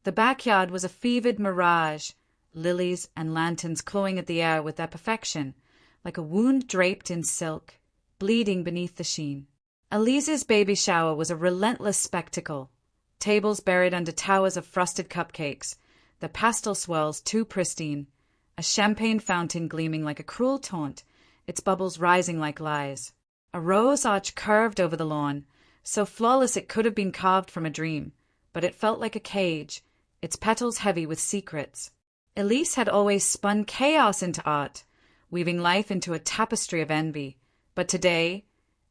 The backyard was a fevered mirage, lilies and lanterns clawing at the air with their perfection, like a wound draped in silk, bleeding beneath the sheen. Elise's baby shower was a relentless spectacle, tables buried under towers of frosted cupcakes, the pastel swirls too pristine, a champagne fountain gleaming like a cruel taunt, its bubbles rising like lies. A rose arch curved over the lawn, so flawless it could have been carved from a dream, but it felt like a cage, its petals heavy with secrets. Elise had always spun chaos into art, weaving life into a tapestry of envy, but today,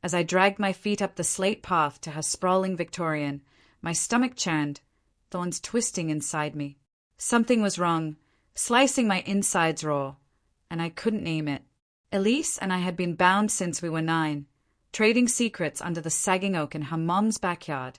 as I dragged my feet up the slate path to her sprawling Victorian, my stomach churned, thorns twisting inside me. Something was wrong, slicing my insides raw, and I couldn't name it. Elise and I had been bound since we were 9, trading secrets under the sagging oak in her mom's backyard,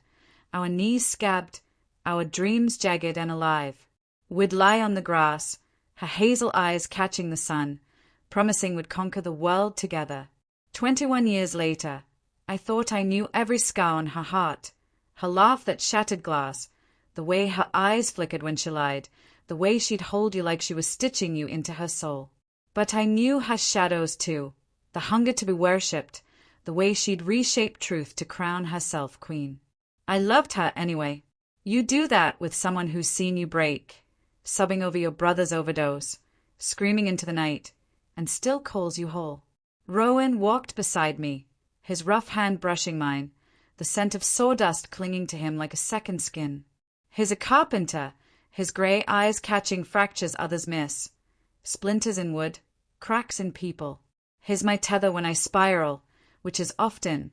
our knees scabbed, our dreams jagged and alive. We'd lie on the grass, her hazel eyes catching the sun, promising we'd conquer the world together. 21 years later, I thought I knew every scar on her heart, her laugh that shattered glass, the way her eyes flickered when she lied, the way she'd hold you like she was stitching you into her soul. But I knew her shadows too, the hunger to be worshipped, the way she'd reshape truth to crown herself queen. I loved her anyway. You do that with someone who's seen you break, sobbing over your brother's overdose, screaming into the night, and still calls you whole. Rowan walked beside me, his rough hand brushing mine, the scent of sawdust clinging to him like a second skin. He's a carpenter, his grey eyes catching fractures others miss, splinters in wood, cracks in people. He's my tether when I spiral, which is often,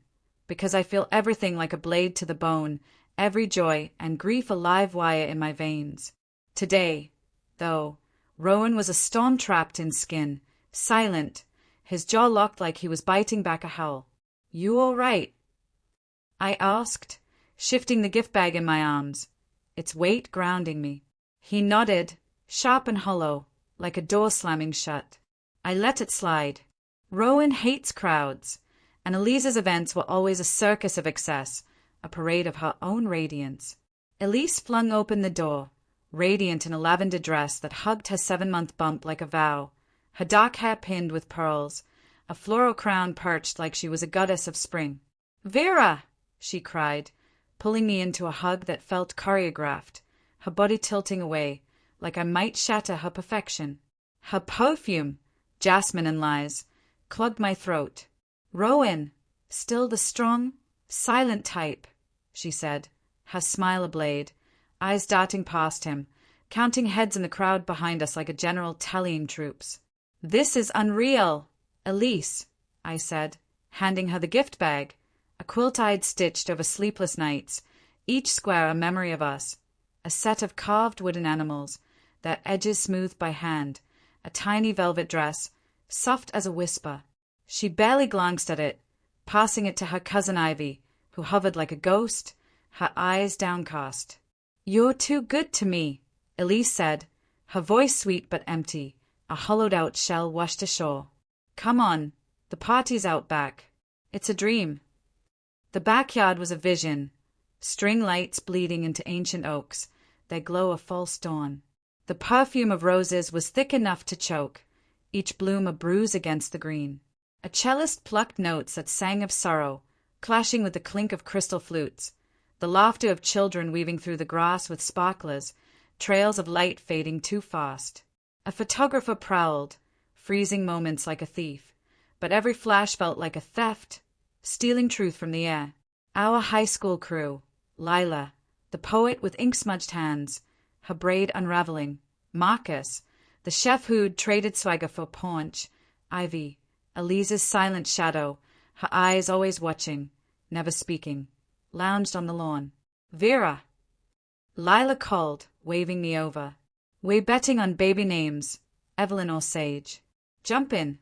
because I feel everything like a blade to the bone, every joy and grief a live wire in my veins. Today, though, Rowan was a storm trapped in skin, silent, his jaw locked like he was biting back a howl. You all right? I asked, shifting the gift bag in my arms, its weight grounding me. He nodded, sharp and hollow, like a door slamming shut. I let it slide. Rowan hates crowds, and Elise's events were always a circus of excess, a parade of her own radiance. Elise flung open the door, radiant in a lavender dress that hugged her 7-month bump like a vow, her dark hair pinned with pearls, a floral crown perched like she was a goddess of spring. "Vera!" she cried, pulling me into a hug that felt choreographed, her body tilting away, like I might shatter her perfection. Her perfume, jasmine and lies, clogged my throat. "Rowan, still the strong, silent type," she said, her smile ablade, eyes darting past him, counting heads in the crowd behind us like a general tallying troops. "This is unreal, Elise," I said, handing her the gift bag, a quilt I'd stitched over sleepless nights, each square a memory of us, a set of carved wooden animals, their edges smoothed by hand, a tiny velvet dress, soft as a whisper. She barely glanced at it, passing it to her cousin Ivy, who hovered like a ghost, her eyes downcast. "You're too good to me," Elise said, her voice sweet but empty, a hollowed-out shell washed ashore. "Come on, the party's out back. It's a dream." The backyard was a vision, string lights bleeding into ancient oaks, their glow a false dawn. The perfume of roses was thick enough to choke, each bloom a bruise against the green. A cellist plucked notes that sang of sorrow, clashing with the clink of crystal flutes, the laughter of children weaving through the grass with sparklers, trails of light fading too fast. A photographer prowled, freezing moments like a thief, but every flash felt like a theft, stealing truth from the air. Our high school crew, Lila, the poet with ink-smudged hands, her braid unraveling, Marcus, the chef who'd traded swagger for paunch, Ivy, Elise's silent shadow, her eyes always watching, never speaking, lounged on the lawn. "Vera!" Lila called, waving me over. "We're betting on baby names, Evelyn or Sage. Jump in."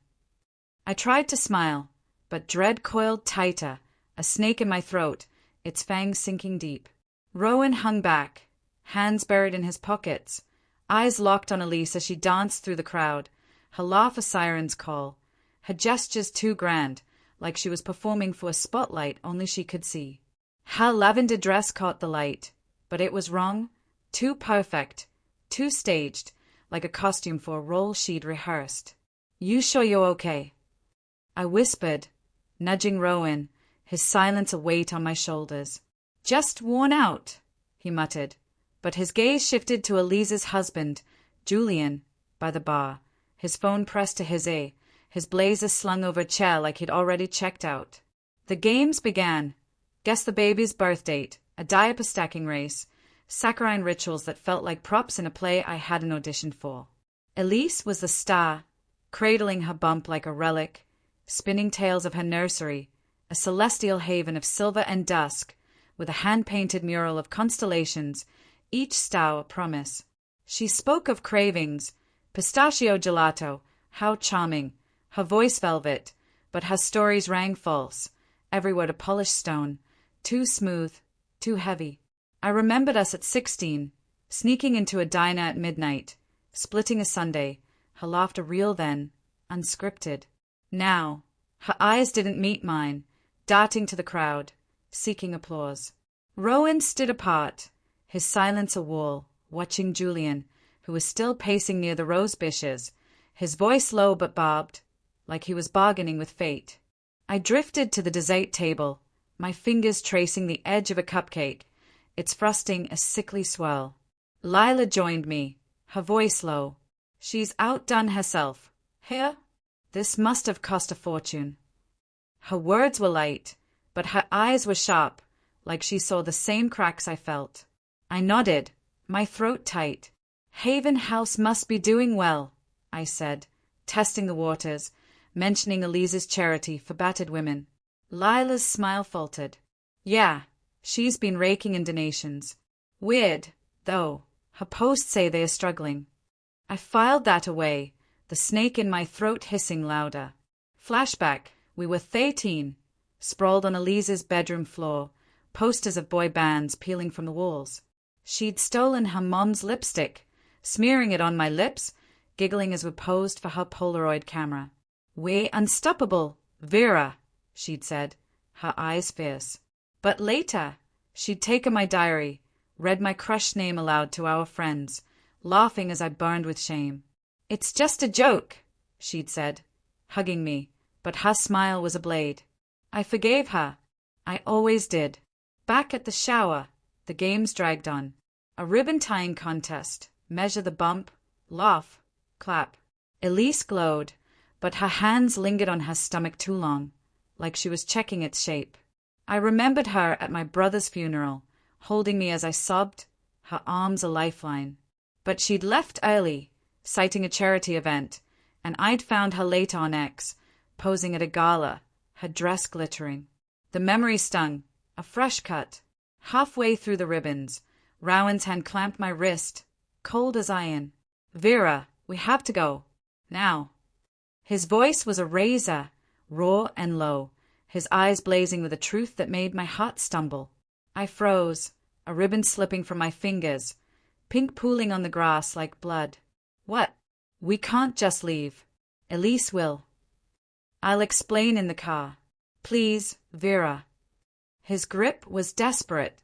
I tried to smile, but dread coiled tighter, a snake in my throat, its fangs sinking deep. Rowan hung back, hands buried in his pockets, eyes locked on Elise as she danced through the crowd, her laugh a siren's call, her gestures too grand, like she was performing for a spotlight only she could see. Her lavender dress caught the light, but it was wrong, Too perfect, too staged, like a costume for a role she'd rehearsed. You sure you're okay? I whispered, nudging Rowan, his silence a weight on my shoulders. Just worn out, he muttered, but his gaze shifted to Elise's husband, Julian, by the bar, his phone pressed to his ear, his blazer slung over a chair like he'd already checked out. The games began. Guess the baby's birth date, a diaper stacking race, saccharine rituals that felt like props in a play I hadn't auditioned for. Elise was the star, cradling her bump like a relic, spinning tales of her nursery, a celestial haven of silver and dusk, with a hand-painted mural of constellations, each star a promise. She spoke of cravings, pistachio gelato, how charming, her voice velvet, but her stories rang false, every word a polished stone, too smooth, too heavy. I remembered us at 16, sneaking into a diner at midnight, splitting a sundae, her laughter real then, unscripted. Now, her eyes didn't meet mine, darting to the crowd, seeking applause. Rowan stood apart, his silence a wall, watching Julian, who was still pacing near the rose bushes, his voice low but barbed, like he was bargaining with fate. I drifted to the dessert table, my fingers tracing the edge of a cupcake, its frosting a sickly swirl. Lila joined me, her voice low. She's outdone herself. Here? This must have cost a fortune. Her words were light, but her eyes were sharp, like she saw the same cracks I felt. I nodded, my throat tight. Haven House must be doing well, I said, testing the waters, mentioning Elise's charity for battered women. Lila's smile faltered. Yeah, she's been raking in donations. Weird, though, her posts say they are struggling. I filed that away, the snake in my throat hissing louder. Flashback, we were 13, sprawled on Elise's bedroom floor, posters of boy bands peeling from the walls. She'd stolen her mom's lipstick, smearing it on my lips, giggling as we posed for her Polaroid camera. We're unstoppable, Vera, she'd said, her eyes fierce. But later, she'd taken my diary, read my crush name aloud to our friends, laughing as I burned with shame. It's just a joke, she'd said, hugging me, but her smile was a blade. I forgave her. I always did. Back at the shower, the games dragged on. A ribbon-tying contest, measure the bump, laugh, clap. Elise glowed, but her hands lingered on her stomach too long, like she was checking its shape. I remembered her at my brother's funeral, holding me as I sobbed, her arms a lifeline. But she'd left early, citing a charity event, and I'd found her later on X, posing at a gala, her dress glittering. The memory stung, a fresh cut. Halfway through the ribbons, Rowan's hand clamped my wrist, cold as iron. Vera, we have to go. Now. His voice was a razor, raw and low, his eyes blazing with a truth that made my heart stumble. I froze, a ribbon slipping from my fingers, pink pooling on the grass like blood. What? We can't just leave. Elise will. I'll explain in the car. Please, Vera. His grip was desperate,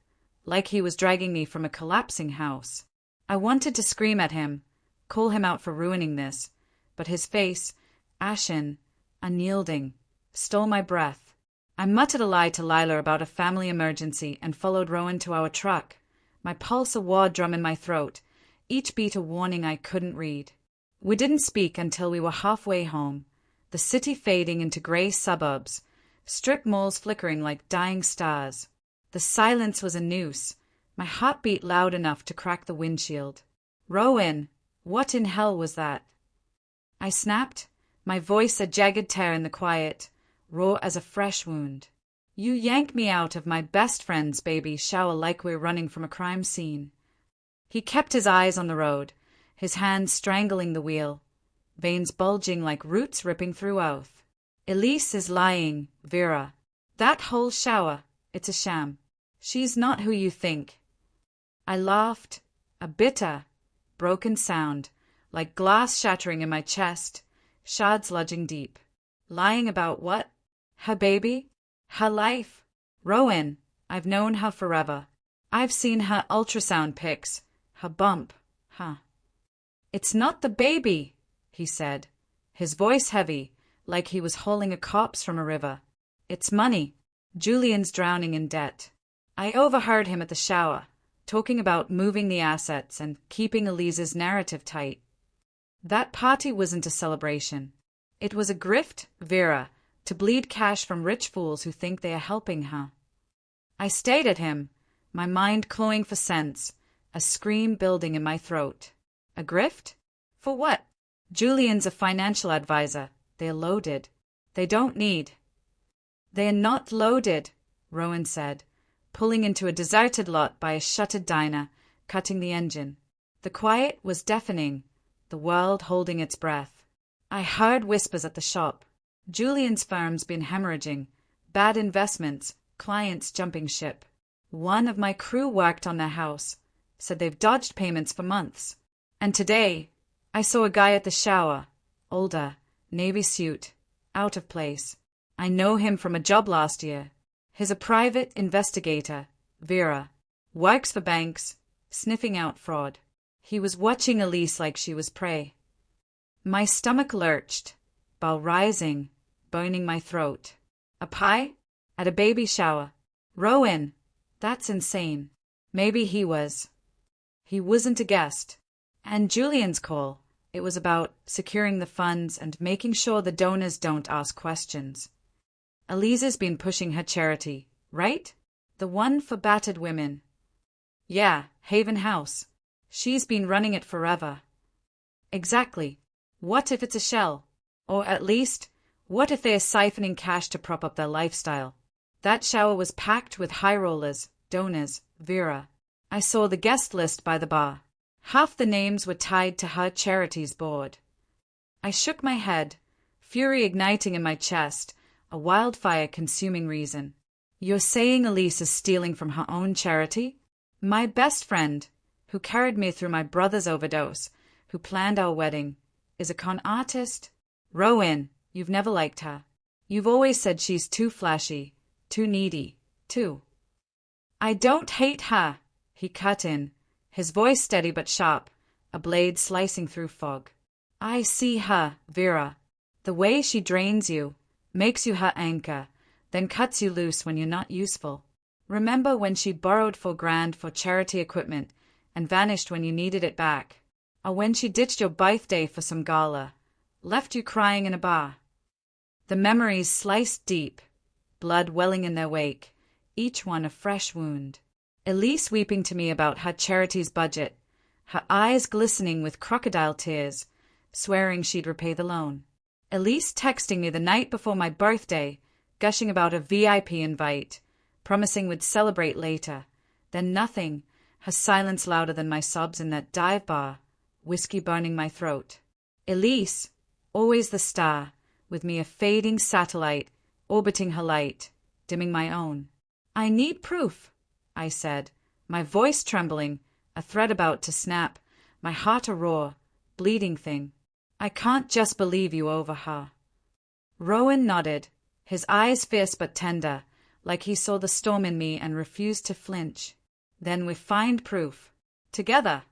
like he was dragging me from a collapsing house. I wanted to scream at him, call him out for ruining this, but his face, ashen, unyielding, stole my breath. I muttered a lie to Lila about a family emergency and followed Rowan to our truck, my pulse a war drum in my throat, each beat a warning I couldn't read. We didn't speak until we were halfway home, the city fading into gray suburbs, strip malls flickering like dying stars. The silence was a noose, my heart beat loud enough to crack the windshield. Rowan, what in hell was that? I snapped, my voice a jagged tear in the quiet, raw as a fresh wound. You yank me out of my best friend's baby shower like we're running from a crime scene. He kept his eyes on the road, his hands strangling the wheel, veins bulging like roots ripping through earth. Elise is lying, Vera. That whole shower, it's a sham. She's not who you think. I laughed, a bitter, broken sound, like glass shattering in my chest, shards lodging deep. Lying about what? Her baby? Her life? Rowan, I've known her forever. I've seen her ultrasound pics, Her bump, huh? It's not the baby, he said, his voice heavy, like he was hauling a corpse from a river. It's money. Julian's drowning in debt. I overheard him at the shower, talking about moving the assets and keeping Elise's narrative tight. That party wasn't a celebration. It was a grift, Vera, to bleed cash from rich fools who think they are helping her. I stared at him, my mind clawing for sense, a scream building in my throat. A grift? For what? Julian's a financial advisor. They're loaded. They don't need. They're not loaded, Rowan said, pulling into a deserted lot by a shuttered diner, cutting the engine. The quiet was deafening, the world holding its breath. I heard whispers at the shop. Julian's firm's been hemorrhaging. Bad investments, clients jumping ship. One of my crew worked on their house, said they've dodged payments for months. And today, I saw a guy at the shower, older, navy suit, out of place. I know him from a job last year. He's a private investigator, Vera. Works for banks, sniffing out fraud. He was watching Elise like she was prey. My stomach lurched, bowel rising, burning my throat. A pie? At a baby shower? Rowan! That's insane. Maybe he was. He wasn't a guest. And Julian's call, it was about securing the funds and making sure the donors don't ask questions. Elise's been pushing her charity, right? The one for battered women. Yeah, Haven House. She's been running it forever. Exactly. What if it's a shell? Or at least, what if they're siphoning cash to prop up their lifestyle? That shower was packed with high rollers, donors, Vera. I saw the guest list by the bar. Half the names were tied to her charity's board. I shook my head, fury igniting in my chest, a wildfire consuming reason. You're saying Elise is stealing from her own charity? My best friend, who carried me through my brother's overdose, who planned our wedding, is a con artist? Rowan, you've never liked her. You've always said she's too flashy, too needy, too. I don't hate her, he cut in, his voice steady but sharp, a blade slicing through fog. I see her, Vera. The way she drains you, makes you her anchor, then cuts you loose when you're not useful. Remember when she borrowed $4,000 for charity equipment and vanished when you needed it back? Or when she ditched your birthday for some gala, left you crying in a bar? The memories sliced deep, blood welling in their wake, each one a fresh wound. Elise weeping to me about her charity's budget, her eyes glistening with crocodile tears, swearing she'd repay the loan. Elise texting me the night before my birthday, gushing about a VIP invite, promising we'd celebrate later. Then nothing, her silence louder than my sobs in that dive bar, whiskey burning my throat. Elise, always the star, with me a fading satellite, orbiting her light, dimming my own. I need proof, I said, my voice trembling, a thread about to snap, my heart a roar, bleeding thing. I can't just believe you over her. Rowan nodded, his eyes fierce but tender, like he saw the storm in me and refused to flinch. Then we find proof. Together.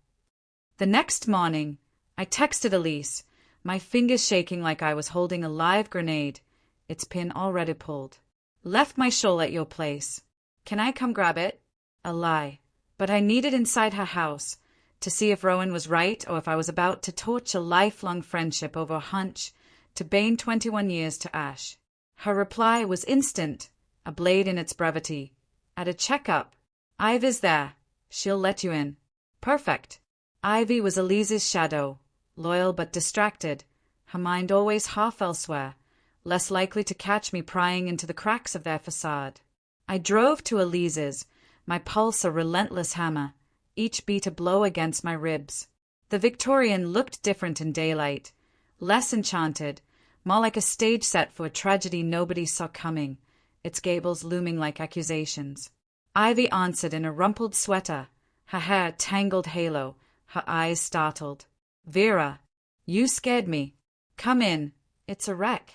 The next morning, I texted Elise, my fingers shaking like I was holding a live grenade, its pin already pulled. Left my shawl at your place. Can I come grab it? A lie. But I needed inside her house to see if Rowan was right or if I was about to torch a lifelong friendship over a hunch to bane 21 years to ash. Her reply was instant, a blade in its brevity. At a checkup. Ivy's there. She'll let you in. Perfect. Ivy was Elise's shadow, loyal but distracted, her mind always half elsewhere, less likely to catch me prying into the cracks of their facade. I drove to Elise's, my pulse a relentless hammer, each beat a blow against my ribs. The Victorian looked different in daylight, less enchanted, more like a stage set for a tragedy nobody saw coming, its gables looming like accusations. Ivy answered in a rumpled sweater, her hair tangled halo, her eyes startled. Vera, you scared me. Come in, it's a wreck.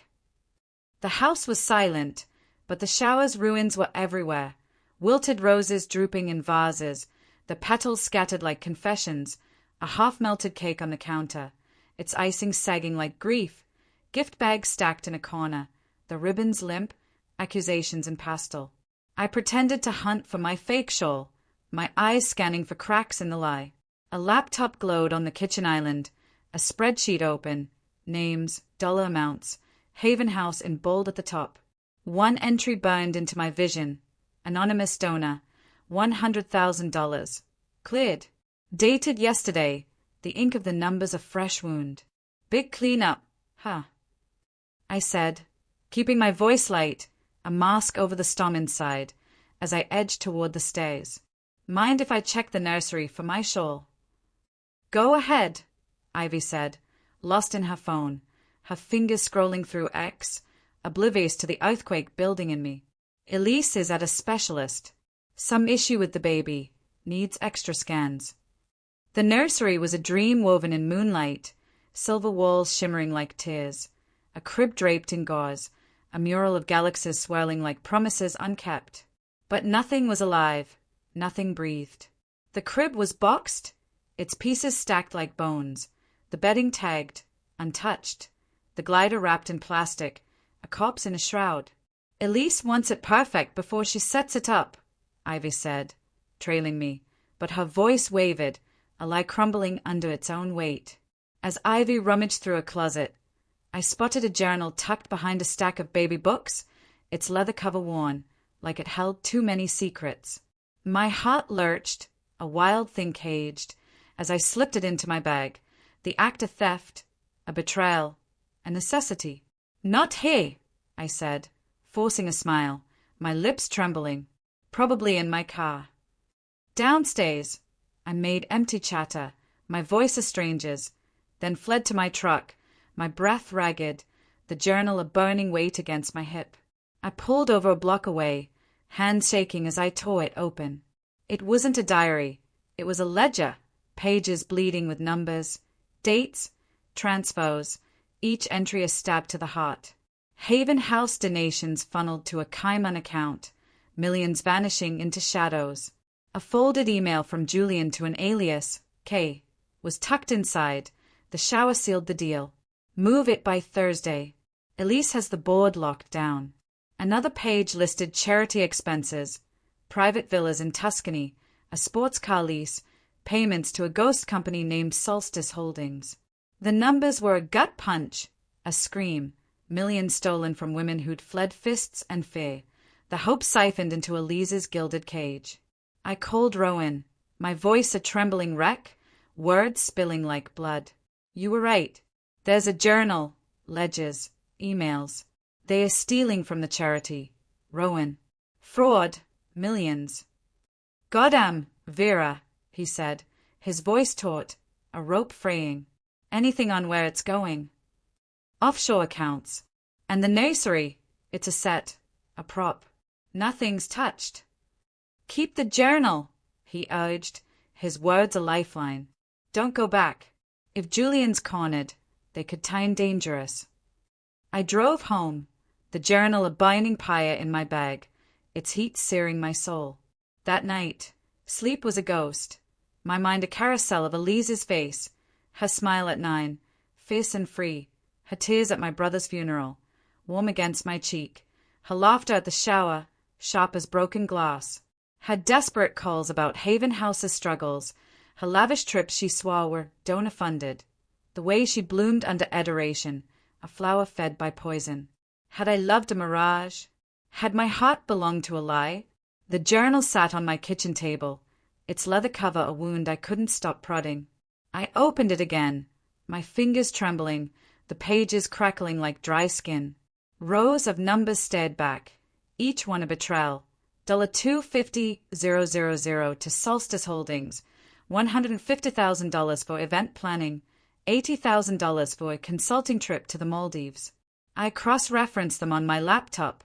The house was silent, but the shower's ruins were everywhere, wilted roses drooping in vases, the petals scattered like confessions, a half-melted cake on the counter, its icing sagging like grief, gift bags stacked in a corner, the ribbons limp, accusations in pastel. I pretended to hunt for my fake shawl, my eyes scanning for cracks in the lie. A laptop glowed on the kitchen island, a spreadsheet open, names, dollar amounts, Haven House in bold at the top. One entry burned into my vision. Anonymous donor, $100,000. Cleared. Dated yesterday. The ink of the numbers a fresh wound. Big cleanup, huh? I said, keeping my voice light, a mask over the storm inside, as I edged toward the stairs. Mind if I check the nursery for my shawl? Go ahead, Ivy said, lost in her phone, her fingers scrolling through X, oblivious to the earthquake building in me. Elise is at a specialist. Some issue with the baby. Needs extra scans. The nursery was a dream woven in moonlight, silver walls shimmering like tears, a crib draped in gauze, a mural of galaxies swirling like promises unkept. But nothing was alive. Nothing breathed. The crib was boxed, its pieces stacked like bones, the bedding tagged, untouched, the glider wrapped in plastic, a corpse in a shroud. Elise wants it perfect before she sets it up, Ivy said, trailing me, but her voice wavered, a lie crumbling under its own weight. As Ivy rummaged through a closet, I spotted a journal tucked behind a stack of baby books, its leather cover worn, like it held too many secrets. My heart lurched, a wild thing caged, as I slipped it into my bag, the act of theft, a betrayal, a necessity. Not here, I said, forcing a smile, my lips trembling. Probably in my car. Downstairs, I made empty chatter, my voice a stranger's, then fled to my truck, my breath ragged, the journal a burning weight against my hip. I pulled over a block away, hands shaking as I tore it open. It wasn't a diary. It was a ledger, pages bleeding with numbers, dates, transfers, each entry a stab to the heart. Haven House donations funneled to a Cayman account, millions vanishing into shadows. A folded email from Julian to an alias, K, was tucked inside. The shower sealed the deal. Move it by Thursday. Elise has the board locked down. Another page listed charity expenses, private villas in Tuscany, a sports car lease, payments to a ghost company named Solstice Holdings. The numbers were a gut punch, a scream, millions stolen from women who'd fled fists and fear, the hope siphoned into Elise's gilded cage. I called Rowan, my voice a trembling wreck, words spilling like blood. You were right. There's a journal, ledgers, emails. They are stealing from the charity. Rowan. Fraud. Millions. Goddamn, Vera, he said, his voice taut, a rope fraying. Anything on where it's going. Offshore accounts. And the nursery, it's a set, a prop. Nothing's touched. Keep the journal, he urged, his words a lifeline. Don't go back. If Julian's cornered, they could turn dangerous. I drove home, the journal a binding pyre in my bag, its heat searing my soul. That night, sleep was a ghost, my mind a carousel of Elise's face, her smile at 9, fierce and free, her tears at my brother's funeral, warm against my cheek, her laughter at the shower, sharp as broken glass, her desperate calls about Haven House's struggles, her lavish trips she swore were donor-funded, the way she bloomed under adoration, a flower fed by poison. Had I loved a mirage? Had my heart belonged to a lie? The journal sat on my kitchen table, its leather cover a wound I couldn't stop prodding. I opened it again, my fingers trembling, the pages crackling like dry skin. Rows of numbers stared back, each one a betrayal. $250,000 to Solstice Holdings, $150,000 for event planning, $80,000 for a consulting trip to the Maldives. I cross-referenced them on my laptop,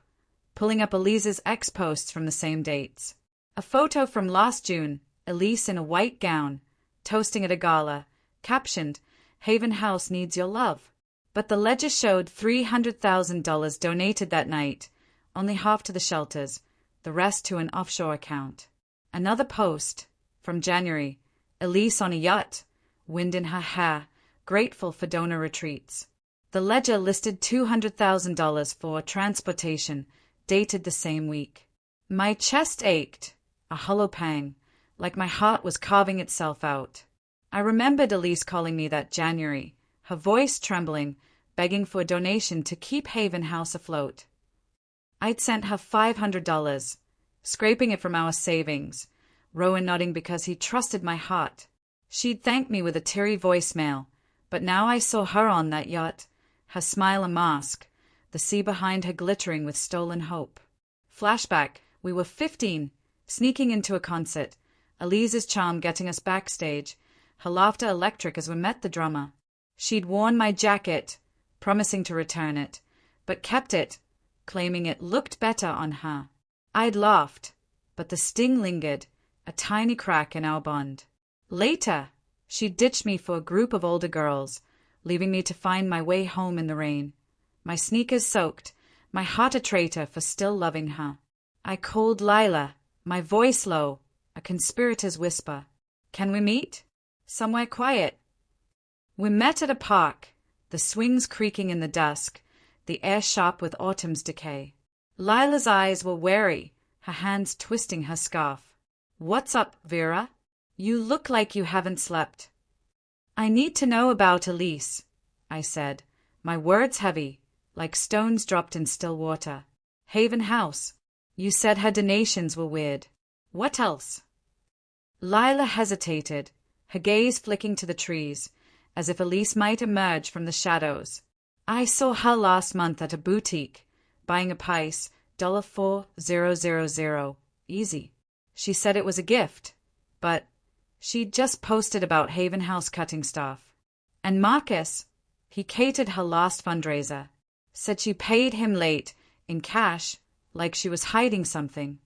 pulling up Elise's ex-posts from the same dates. A photo from last June, Elise in a white gown, toasting at a gala, captioned, Haven House needs your love. But the ledger showed $300,000 donated that night, only half to the shelters, the rest to an offshore account. Another post, From January, Elise on a yacht, wind in her hair, grateful for donor retreats. The ledger listed $200,000 for transportation, dated the same week. My chest ached, a hollow pang, like my heart was carving itself out. I remembered Elise calling me that January, her voice trembling, begging for a donation to keep Haven House afloat. I'd sent her $500, scraping it from our savings, Rowan nodding because he trusted my heart. She'd thanked me with a teary voicemail, but now I saw her on that yacht, her smile a mask, the sea behind her glittering with stolen hope. Flashback, we were 15, sneaking into a concert, Elise's charm getting us backstage, her laughter electric as we met the drummer. She'd worn my jacket, promising to return it, but kept it, claiming it looked better on her. I'd laughed, but the sting lingered, a tiny crack in our bond. Later, she ditched me for a group of older girls, leaving me to find my way home in the rain. My sneakers soaked, my heart a traitor for still loving her. I called Lila, my voice low, a conspirator's whisper. Can we meet? Somewhere quiet. We met at a park, the swings creaking in the dusk, the air sharp with autumn's decay. Lila's eyes were wary, her hands twisting her scarf. What's up, Vera? You look like you haven't slept. I need to know about Elise, I said, my words heavy, like stones dropped in still water. Haven House. You said her donations were weird. What else? Lila hesitated, her gaze flicking to the trees, as if Elise might emerge from the shadows. I saw her last month at a boutique, buying a piece, $4,000, easy. She said it was a gift, but she'd just posted about Haven House cutting staff. And Marcus, he catered her last fundraiser, said she paid him late, in cash, like she was hiding something.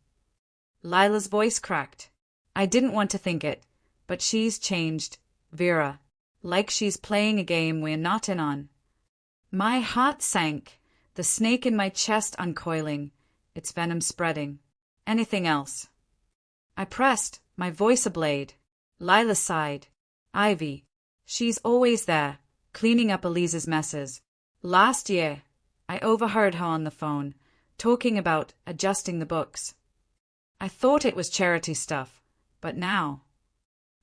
Lila's voice cracked. I didn't want to think it, but she's changed, Vera, like she's playing a game we're not in on. My heart sank, the snake in my chest uncoiling, its venom spreading. Anything else? I pressed, my voice a blade. Lila sighed. Ivy. She's always there, cleaning up Elise's messes. Last year, I overheard her on the phone, talking about adjusting the books. I thought it was charity stuff, but now.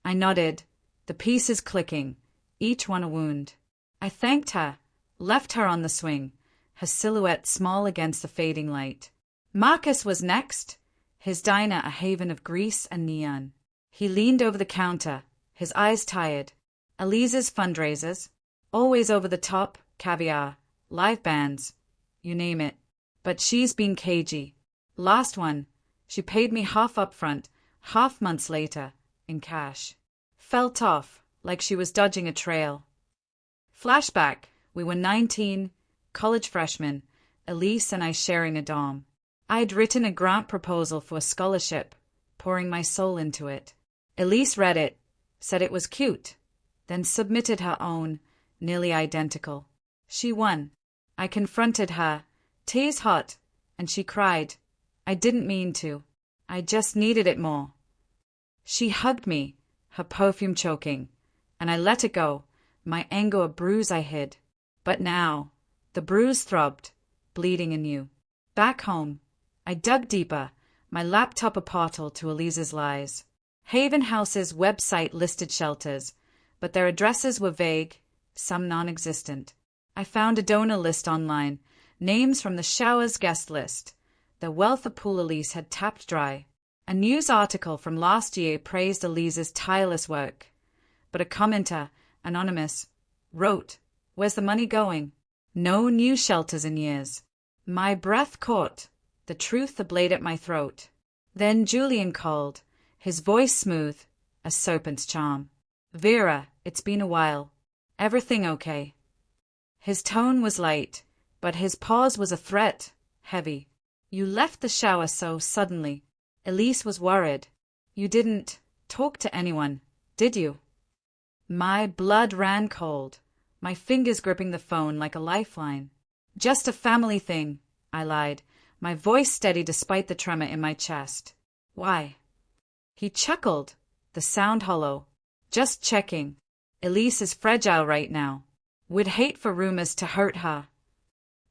I nodded, the pieces clicking, each one a wound. I thanked her, left her on the swing, her silhouette small against the fading light. Marcus was next, his diner a haven of grease and neon. He leaned over the counter, his eyes tired. Elise's fundraisers, always over the top, caviar, live bands, you name it. But she's been cagey. Last one, she paid me half up front, half months later, in cash. Felt off, like she was dodging a trail. Flashback, we were 19, college freshmen, Elise and I sharing a dorm. I'd written a grant proposal for a scholarship, pouring my soul into it. Elise read it, said it was cute, then submitted her own, nearly identical. She won. I confronted her, tears hot, and she cried. I didn't mean to. I just needed it more. She hugged me, her perfume choking, and I let it go, my anger a bruise I hid. But now, the bruise throbbed, bleeding anew. Back home, I dug deeper, my laptop a portal to Elise's lies. Haven House's website listed shelters, but their addresses were vague, some non-existent. I found a donor list online, names from the shower's guest list. The wealth of pool Elise had tapped dry. A news article from last year praised Elise's tireless work. But a commenter, anonymous, wrote, "Where's the money going? No new shelters in years." My breath caught, the truth a blade at my throat. Then Julian called, his voice smooth, a serpent's charm. "Vera, it's been a while. Everything okay?" His tone was light, but his pause was a threat, heavy. "You left the shower so suddenly." Elise was worried. "You didn't talk to anyone, did you?" My blood ran cold, my fingers gripping the phone like a lifeline. "Just a family thing," I lied, my voice steady despite the tremor in my chest. "Why?" He chuckled, the sound hollow. Just checking. Elise is fragile right now. Would hate for rumors to hurt her.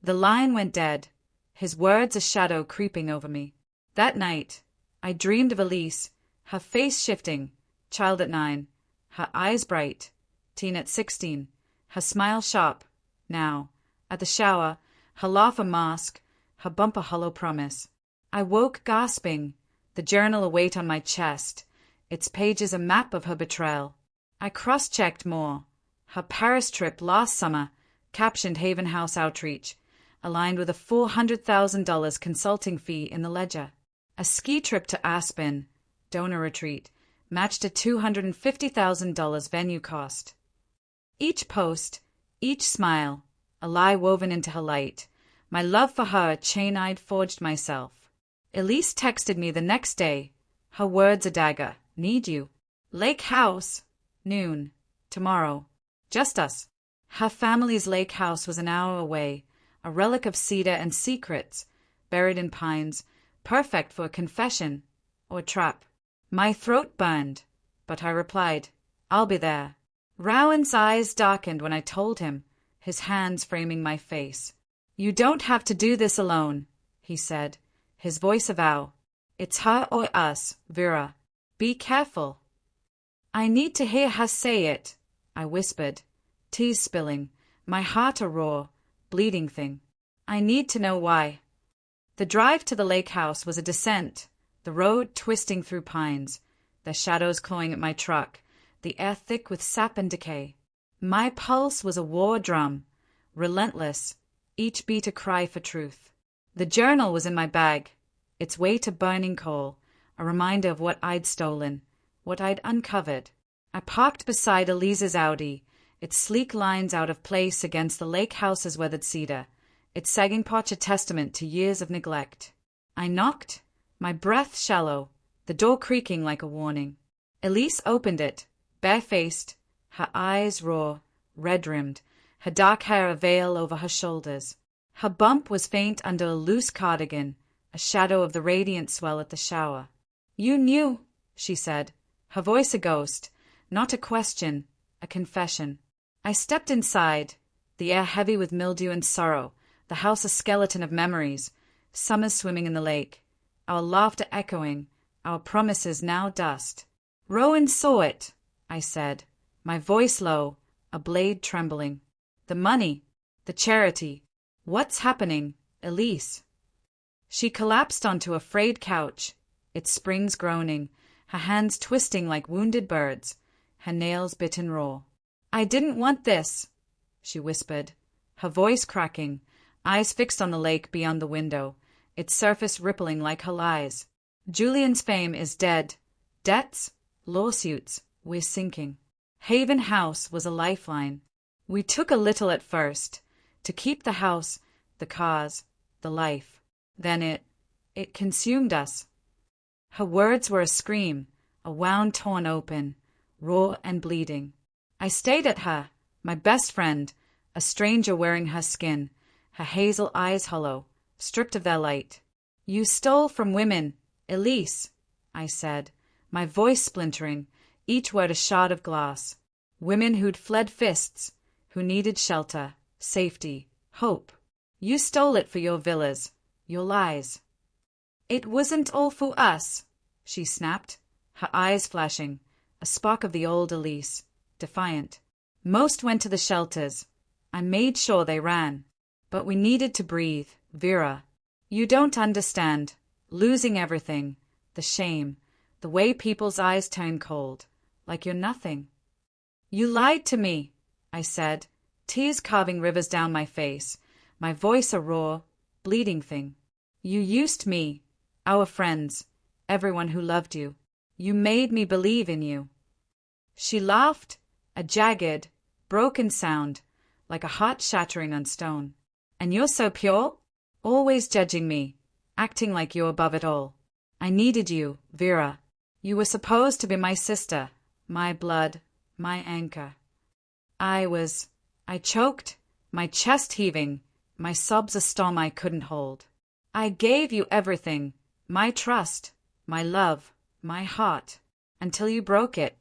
The line went dead, his words a shadow creeping over me. That night, I dreamed of Elise, her face shifting, child at 9, her eyes bright, teen at 16, her smile sharp, now, at the shower, her laugh a mask, her bump a hollow promise. I woke gasping, the journal a weight on my chest, its pages a map of her betrayal. I cross-checked more. Her Paris trip last summer, captioned Haven House Outreach, aligned with a $400,000 consulting fee in the ledger. A ski trip to Aspen, donor retreat, matched a $250,000 venue cost. Each post, each smile, a lie woven into her light, my love for her a chain I'd forged myself. Elise texted me the next day, her words a dagger, need you. Lake House, noon, tomorrow, just us. Her family's lake house was an hour away, a relic of cedar and secrets, buried in pines, perfect for a confession or trap. My throat burned, but I replied, I'll be there. Rowan's eyes darkened when I told him, his hands framing my face. You don't have to do this alone, he said, his voice a vow. It's her or us, Vera. Be careful. I need to hear her say it, I whispered, tears spilling, my heart a raw, bleeding thing. I need to know why. The drive to the lake house was a descent, the road twisting through pines, their shadows clawing at my truck, the air thick with sap and decay. My pulse was a war drum, relentless, each beat a cry for truth. The journal was in my bag, its weight a burning coal, a reminder of what I'd stolen, what I'd uncovered. I parked beside Elise's Audi, its sleek lines out of place against the lake house's weathered cedar, its sagging porch a testament to years of neglect. I knocked, my breath shallow, the door creaking like a warning. Elise opened it, barefaced, her eyes raw, red-rimmed, her dark hair a veil over her shoulders. Her bump was faint under a loose cardigan, a shadow of the radiant swell at the shower. You knew, she said, her voice a ghost, not a question, a confession. I stepped inside, the air heavy with mildew and sorrow, the house a skeleton of memories, summers swimming in the lake, our laughter echoing, our promises now dust. Rowan saw it, I said, my voice low, a blade trembling. The money, the charity. What's happening, Elise? She collapsed onto a frayed couch, its springs groaning, her hands twisting like wounded birds, her nails bitten raw. I didn't want this, she whispered, her voice cracking, eyes fixed on the lake beyond the window, its surface rippling like her lies. Julian's fame is dead. Debts, lawsuits, we're sinking. Haven House was a lifeline. We took a little at first, to keep the house, the cause, the life. Then it consumed us. Her words were a scream, a wound torn open, raw and bleeding. I stayed at her, my best friend, a stranger wearing her skin, her hazel eyes hollow, stripped of their light. You stole from women, Elise, I said, my voice splintering, each word a shard of glass. Women who'd fled fists, who needed shelter, safety, hope. You stole it for your villas, your lies. It wasn't all for us, she snapped, her eyes flashing, a spark of the old Elise, defiant. Most went to the shelters. I made sure they ran. But we needed to breathe, Vera. You don't understand. Losing everything, the shame, the way people's eyes turn cold, like you're nothing. You lied to me, I said, tears carving rivers down my face, my voice a raw, bleeding thing. You used me, our friends, everyone who loved you. You made me believe in you. She laughed, a jagged, broken sound, like a heart shattering on stone. And you're so pure, always judging me, acting like you're above it all. I needed you, Vera. You were supposed to be my sister, my blood, my anchor. I choked, my chest heaving, my sobs a storm I couldn't hold. I gave you everything, my trust, my love, my heart. until you broke it.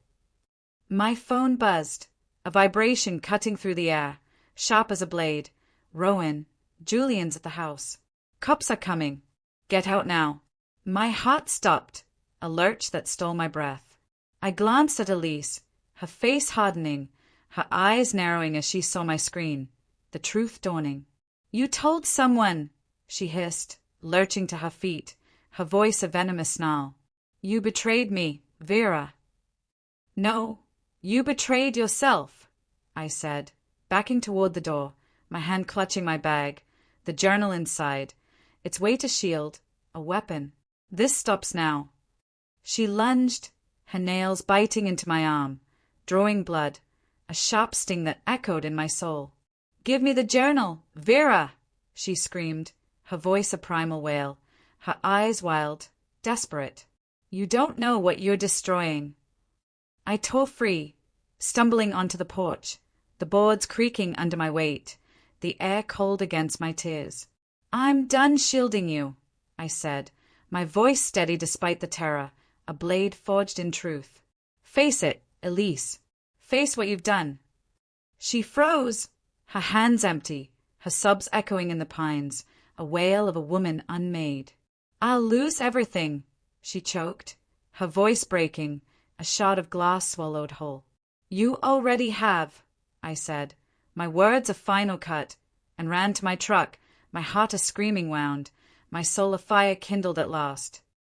My phone buzzed, a vibration cutting through the air, sharp as a blade. Rowan, Julian's at the house. Cops are coming. Get out now. My heart stopped, a lurch that stole my breath. I glanced at Elise, her face hardening, her eyes narrowing as she saw my screen, the truth dawning. You told someone, she hissed, lurching to her feet, her voice a venomous snarl. You betrayed me, Vera. No, you betrayed yourself, I said, backing toward the door, my hand clutching my bag, the journal inside, its weight a shield, a weapon. This stops now. She lunged, her nails biting into my arm, drawing blood, a sharp sting that echoed in my soul. Give me the journal, Vera, she screamed, her voice a primal wail, her eyes wild, desperate. You don't know what you're destroying. I tore free, stumbling onto the porch, the boards creaking under my weight, the air cold against my tears. I'm done shielding you, I said, my voice steady despite the terror, a blade forged in truth. Face it, Elise. Face what you've done. She froze, her hands empty, her sobs echoing in the pines, a wail of a woman unmade. I'll lose everything, she choked, her voice breaking, a shot of glass swallowed whole. You already have, I said, my words a final cut, and ran to my truck, my heart a screaming wound, my soul a fire kindled at last.